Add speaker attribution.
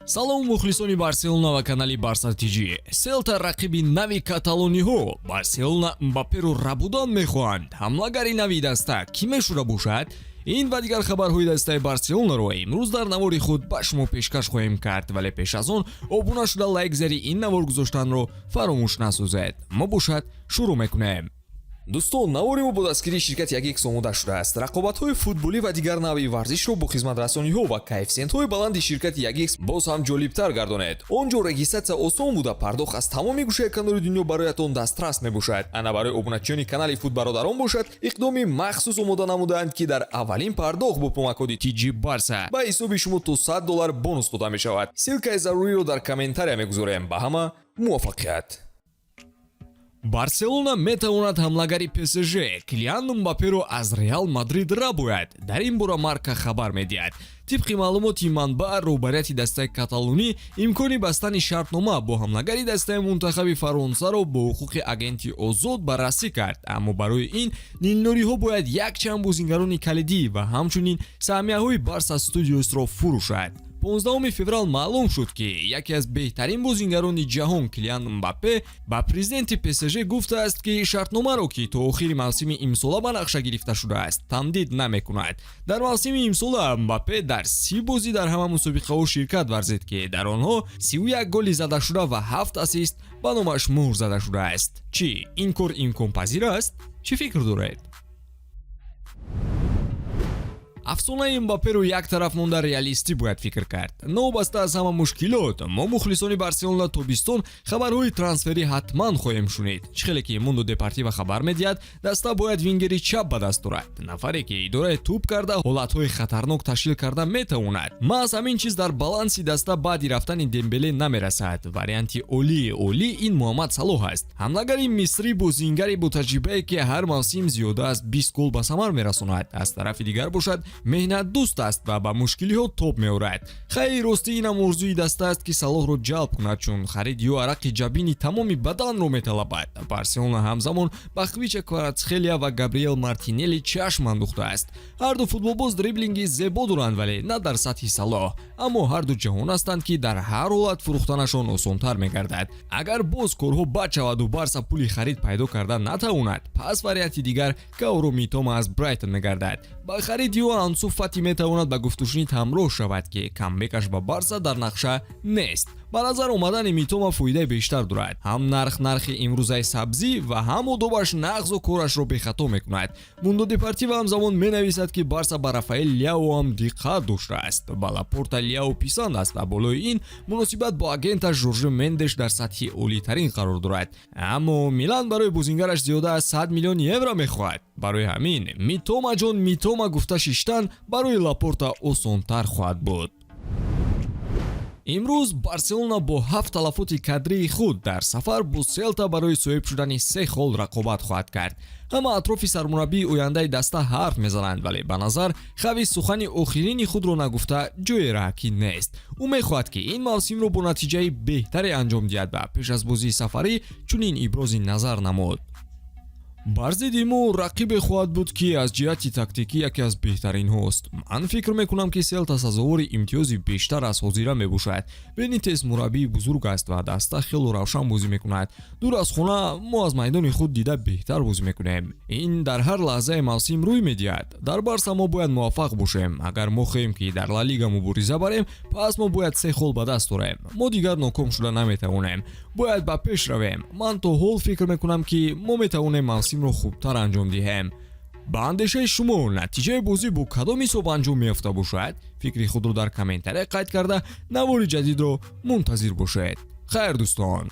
Speaker 1: салому мухлисони барселона ва канали барса тиҷи. селта рақиби нави каталониҳо барселона мбапперо рабудан мехоҳанд. ҳамлагари нави даста кӣ мешуда бошад? ин ва дигар хабарҳои дастаи барселонаро имрӯз дар навори худ ба шумо пешкаш хоҳем кард, вале пеш аз он обуна шуда лайк зари ин навор гузоштанро фаромӯш насозед. мо бошад шурӯъ мекунем. дӯстон, навори мо бо дастгирии ширкати X омода шудааст. рақобатҳои футболӣ ва дигар навъи варзишро бо хизматрасониҳо ва коэффициентҳои баланди ширкати X боз ҳам ҷолибтар гардонед. он ҷо регистратсия осон буда, пардохт аз тамоми гӯшаи канори дунё бароятон дастрас мебошад. ана барои обуначиёни канали футбародарон бошад, иқдоми махсус омода намуданд ки дар аввалин пардохт бо промокоди TG Barca ба ҳисоби шумо то $100 бонус дода мешавад. силкаи заруриро дар комментария мегузорем. ба ҳама муваффақият. барселона метавонад ҳамлагари PSG Килиан Мбапперо аз Реал Мадрид рабояд. дар ин бора марка хабар медиҳад. тибқи маълумоти манбаъ, роҳбарияти дастаи каталонӣ имкони бастани шартнома бо ҳамлагари дастаи мунтахаби фаронсаро бо ҳуқуқи агенти озод баррасӣ кард, аммо барои ин нилнуриҳо бояд якчанд бозингарони калидӣ ва ҳамчунин саҳмияҳои Barca Studiosро фурӯшад. 15 феврал маълум шуд ки яке аз беҳтарин бозингарони ҷаҳон Килиан Мбаппе ба президенти PSG гуфтааст ки шартномаро ки то охири мавсими имсола ба нақша гирифта шудааст тамдид намекунад. дар мавсими имсола Мбаппе дар 30 бозӣ дар ҳама мусобиқаҳо ширкат варзид ки дар онҳо 31 голи задашуда ва 7 ассист ба номаш муҳр зада шудааст. чӣ ин кор имконпазир аст? чӣ фикр доред? афсонаи Мбапперо як тараф монда реалистӣ бояд фикр кард. новобаста аз ҳама мушкилот, мо мухлисони Барселона тобистон хабарҳои трансферӣ ҳатман хоҳем шунид. чӣ хеле ки Mundo Deportivo хабар медиҳад, даста бояд вингери чап ба даст дорад, нафаре ки идораи туп карда ҳолатҳои хатарнок ташкил карда метавонад. маҳз ҳамин чиз дар баланси даста баъди рафтани Дембеле намерасад. варианти олӣ ин Муҳаммад Салоҳ аст. ҳамлагари мисрӣ бозингари бо таҷрибае ки ҳар мавсим зиёда аз 20 гол ба самар мерасонад. аз тарафи дигар бошад меҳнатдӯст аст ва ба мушкилиҳо тоб меорад. хайри ростӣ инам орзуи даста аст ки Салоҳро ҷалб кунад, чун харид ё арақи ҷабини тамоми баданро металабад. барселона ҳамзамон ба Хвича Кварацхелия ва Габриэл Мартинелли чашм андохтааст. ҳарду футболбоз дриблинги зебо доранд, вале на дар сатҳи Салоҳ. аммо ҳарду ҷаҳон ҳастанд ки дар ҳар ҳолат фурӯхтанашон осонтар мегардад. агар боз корҳо бад шаваду Барса пули харид пайдо карда натавонад, пас варианти дигар Каоро Митома аз Брайтон мегардад. ба харид ё Ансу Фати метавонад ба гуфтушунид ҳамроҳ шавад ки камбекаш ба Барса дар нақша нест. ба назар омадани Митома фоидаи бештар дорад. ҳам нархи имрӯзаи сабзӣ ва ҳам одобаш нағзу корашро бехато мекунад. Mundo Deportivo ҳамзамон менависад ки Барса ба Рафаэл Ляо ҳам диққат доштааст. ба Лапорта Ляо писанд аст ва болои ин муносибат бо агенташ Жорже Мендеш дар сатҳи олитарин қарор дорад. аммо Милан барои бозингараш зиёда аз 100 миллион евро мехоҳад. барои ҳамин Митома гуфта шиштан барои Лапорта осонтар хоҳад буд. имрӯз Барселона бо 7 талафоти кадрии худ дар сафар бо Селта барои соҳиб шудани 3 хол рақобат хоҳад кард. ҳама атрофи сармураббии ояндаи даста ҳарф мезананд, вале ба назар хави сухани охирини худро нагуфта ҷои раҳакӣ нест. ӯ мехоҳад ки ин мавсимро бо натиҷаи беҳтаре анҷом диҳад ва пеш аз бозии сафарӣ чунин ибрози назар намуд. бар зидди мо рақибе хоҳад буд ки аз ҷиҳати тактикӣ яке аз беҳтаринҳост. ман фикр мекунам ки Селта сазовори имтиёзи бештар аз ҳозира мебошад. Бенитес мураббии бузург аст ва даста хело равшан бозӣ мекунад. дур аз хона мо аз майдони худ дида беҳтар бозӣ мекунем. ин дар ҳар лаҳзаи мавсим рӯй медиҳад. дар Барса мо бояд муваффақ бошем. агар мо хоҳем ки дар Ла Лига мубориза барем, пас мо бояд 3 хол ба даст орем. мо дигар ноком шуда наметавонем. бояд ба пеш равем. ман то ҳол фикр мекунам ки мо метавонем мавсимро хубтар анҷом диҳем. ба андешаи шумо натиҷаи бозӣ бо кадом ҳисоб анҷом меёфта бошад? фикри худро дар комментария қайд карда навори ҷадидро мунтазир бошед. хайр дӯстон.